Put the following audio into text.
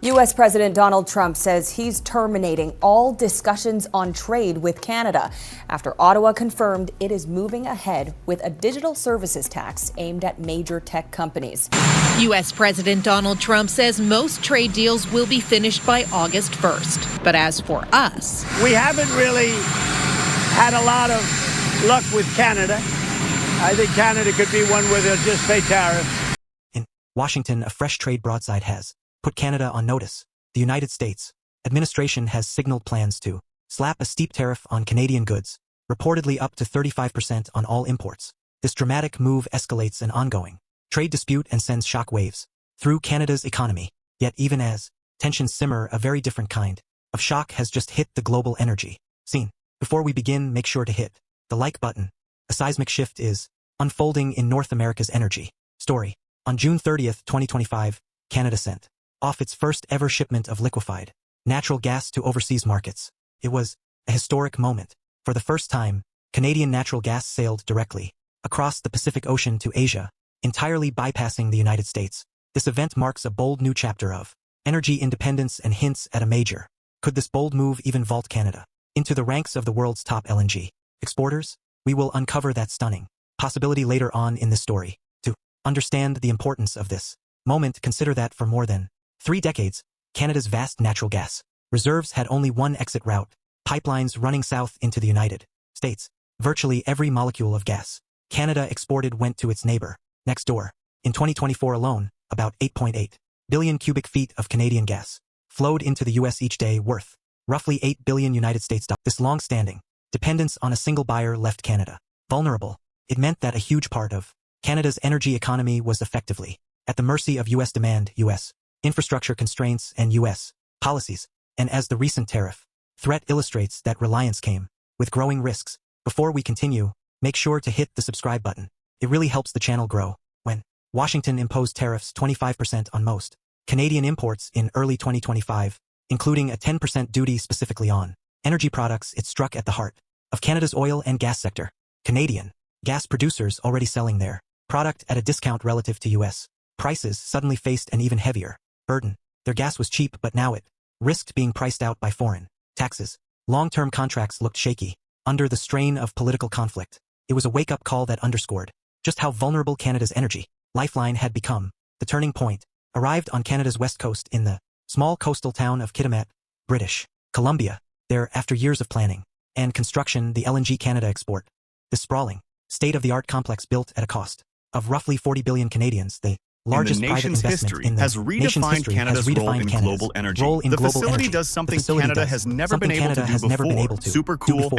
U.S. President Donald Trump says he's terminating all discussions on trade with Canada after Ottawa confirmed it is moving ahead with a digital services tax aimed at major tech companies. U.S. President Donald Trump says most trade deals will be finished by August 1st. But as for us, we haven't really had a lot of luck with Canada. I think Canada could be one where they'll just pay tariffs. In Washington, a fresh trade broadside has put Canada on notice. The United States administration has signaled plans to slap a steep tariff on Canadian goods, reportedly up to 35% on all imports. This dramatic move escalates an ongoing trade dispute and sends shock waves through Canada's economy. Yet even as tensions simmer, a very different kind of shock has just hit the global energy scene. Before we begin, make sure to hit the like button. A seismic shift is unfolding in North America's energy story. On June 30th, 2025, Canada sent off its first ever shipment of liquefied natural gas to overseas markets. It was a historic moment. For the first time, Canadian natural gas sailed directly across the Pacific Ocean to Asia, entirely bypassing the United States. This event marks a bold new chapter of energy independence and hints at a major. Could this bold move even vault Canada into the ranks of the world's top LNG exporters? We will uncover that stunning possibility later on in this story. To understand the importance of this moment, consider that for more than 3 decades, Canada's vast natural gas reserves had only one exit route: pipelines running south into the United States. Virtually every molecule of gas Canada exported went to its neighbor next door. In 2024 alone, about 8.8 billion cubic feet of Canadian gas flowed into the U.S. each day, worth roughly $8 billion United States dollars. This long-standing dependence on a single buyer left Canada vulnerable. It meant that a huge part of Canada's energy economy was effectively at the mercy of U.S. demand, U.S. infrastructure constraints, and U.S. policies. And as the recent tariff threat illustrates, that reliance came with growing risks. Before we continue, make sure to hit the subscribe button. It really helps the channel grow. When Washington imposed tariffs 25% on most Canadian imports in early 2025, including a 10% duty specifically on energy products, it struck at the heart of Canada's oil and gas sector. Canadian gas producers, already selling their product at a discount relative to U.S. prices, suddenly faced an even heavier burden. Their gas was cheap, but now it risked being priced out by foreign taxes. Long-term contracts looked shaky under the strain of political conflict. It was a wake-up call that underscored just how vulnerable Canada's energy lifeline had become. The turning point arrived on Canada's west coast in the small coastal town of Kitimat, British Columbia. There, after years of planning and construction, the LNG Canada export. This sprawling, state-of-the-art complex built at a cost of roughly 40 billion Canadians, the largest private investment in the has redefined Canada's role in global energy. The facility does something Canada has never been able to do before. Super cool.